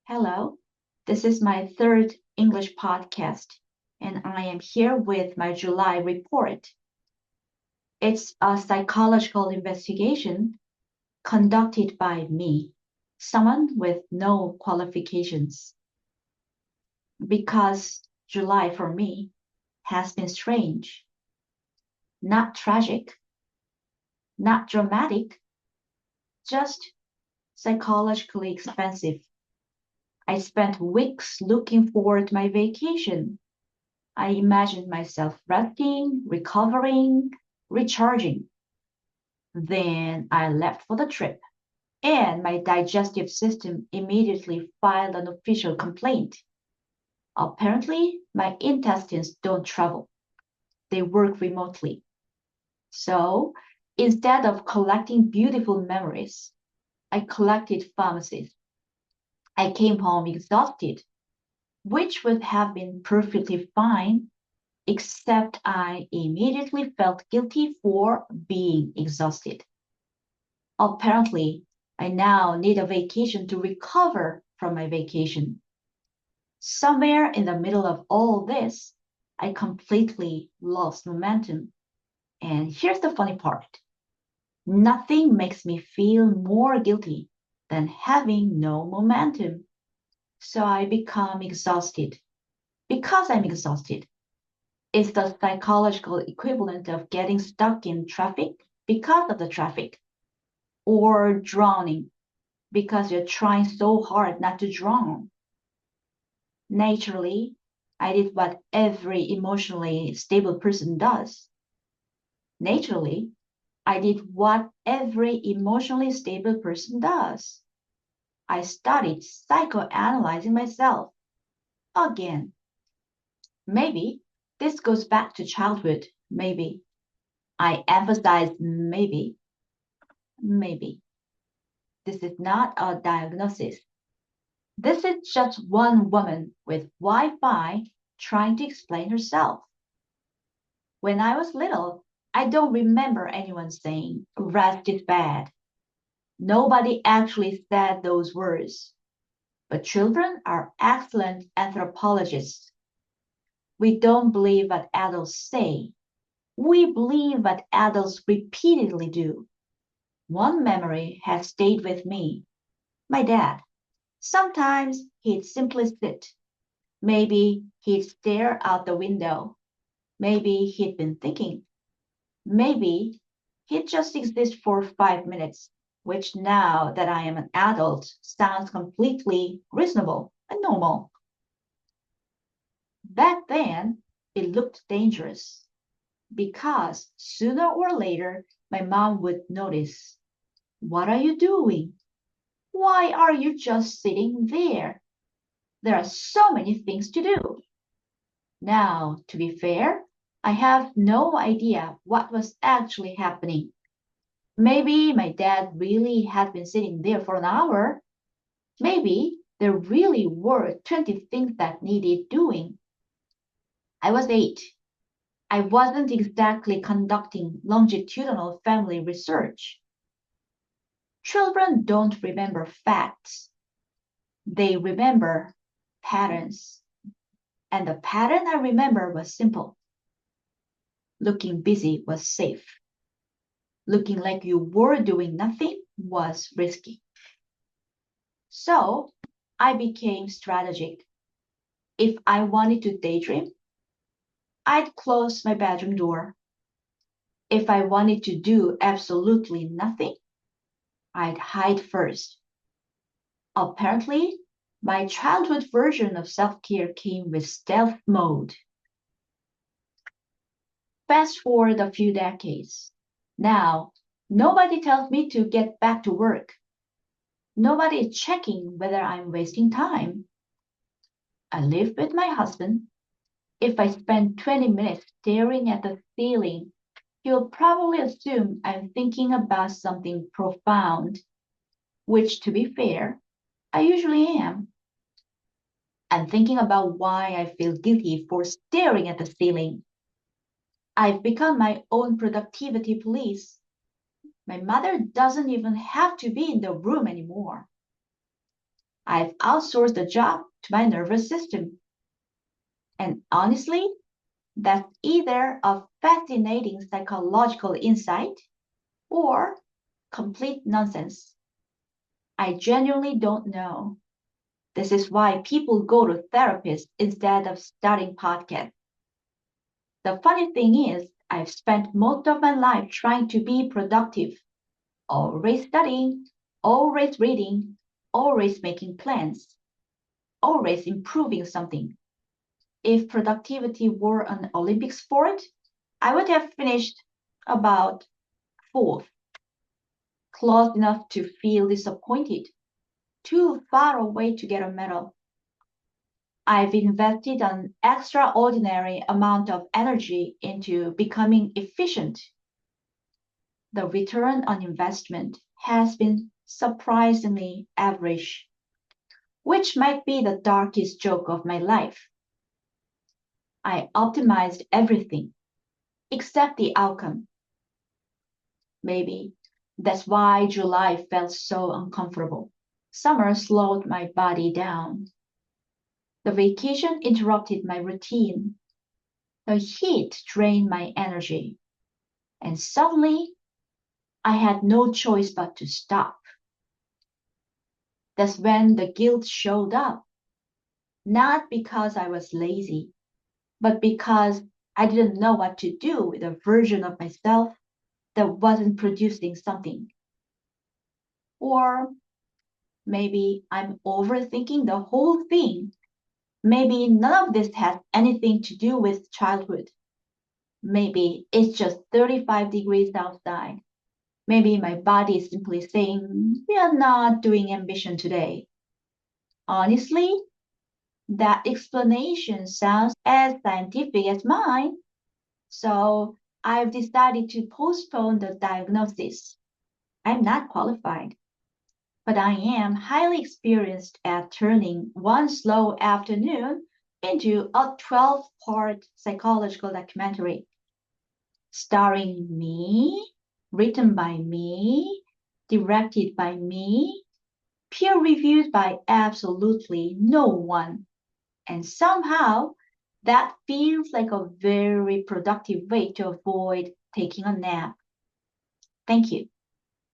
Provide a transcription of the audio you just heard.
Hello, this is my third English podcast, and I am here with my July report. It's a psychological investigation conducted by me, someone with no qualifications. Because July for me has been strange, not tragic, not dramatic, just psychologically expensive. I spent weeks looking forward to my vacation. I imagined myself resting, recovering, recharging. Then I left for the trip, and my digestive system immediately filed an official complaint. Apparently, my intestines don't travel, they work remotely. So instead of collecting beautiful memories, I collected pharmacies. I came home exhausted, which would have been perfectly fine except I immediately felt guilty for being exhausted. Apparently, I now need a vacation to recover from my vacation. Somewhere in the middle of all this, I completely lost momentum. And here's the funny part. Nothing makes me feel more guilty than having no momentum. So I become exhausted. Because I'm exhausted, it's the psychological equivalent of getting stuck in traffic because of the traffic, or drowning because you're trying so hard not to drown. Naturally, I did what every emotionally stable person does. Naturally, I did what every emotionally stable person does. I started psychoanalyzing myself again. Maybe this goes back to childhood. Maybe. I emphasize maybe. Maybe. This is not a diagnosis. This is just one woman with Wi-Fi trying to explain herself. When I was little, I don't remember anyone saying, rest is bad. Nobody actually said those words. But children are excellent anthropologists. We don't believe what adults say. We believe what adults repeatedly do. One memory has stayed with me. My dad. Sometimes he'd simply sit. Maybe he'd stare out the window. Maybe he'd been thinking. Maybe he'd just exist for 5 minutes, which now that I am an adult sounds completely reasonable and normal. Back then, it looked dangerous because sooner or later my mom would notice. What are you doing? Why are you just sitting there? There are so many things to do. Now, to be fair, I have no idea what was actually happening. Maybe my dad really had been sitting there for an hour. Maybe there really were 20 things that needed doing. I was 8. I wasn't exactly conducting longitudinal family research. Children don't remember facts. They remember patterns. And the pattern I remember was simple. Looking busy was safe. Looking like you were doing nothing was risky. So I became strategic. If I wanted to daydream, I'd close my bedroom door. If I wanted to do absolutely nothing, I'd hide first. Apparently, my childhood version of self-care came with stealth mode. Fast forward a few decades. Now, nobody tells me to get back to work. Nobody is checking whether I'm wasting time. I live with my husband. If I spend 20 minutes staring at the ceiling, he'll probably assume I'm thinking about something profound, which, to be fair, I usually am. I'm thinking about why I feel guilty for staring at the ceiling. I've become my own productivity police. My mother doesn't even have to be in the room anymore. I've outsourced the job to my nervous system. And honestly, that's either a fascinating psychological insight or complete nonsense. I genuinely don't know. This is why people go to therapists instead of starting podcasts. The funny thing is, I've spent most of my life trying to be productive, always studying, always reading, always making plans, always improving something. If productivity were an Olympic sport, I would have finished about fourth, close enough to feel disappointed, too far away to get a medal. I've invested an extraordinary amount of energy into becoming efficient. The return on investment has been surprisingly average, which might be the darkest joke of my life. I optimized everything except the outcome. Maybe that's why July felt so uncomfortable. Summer slowed my body down. The vacation interrupted my routine. The heat drained my energy. And suddenly, I had no choice but to stop. That's when the guilt showed up. Not because I was lazy, but because I didn't know what to do with a version of myself that wasn't producing something. Or maybe I'm overthinking the whole thing. Maybe none of this has anything to do with childhood. Maybe it's just 35 degrees outside. Maybe my body is simply saying, we are not doing ambition today. Honestly, that explanation sounds as scientific as mine. So I've decided to postpone the diagnosis. I'm not qualified, but I am highly experienced at turning one slow afternoon into a 12-part psychological documentary starring me, written by me, directed by me, peer reviewed by absolutely no one. And somehow that feels like a very productive way to avoid taking a nap. Thank you.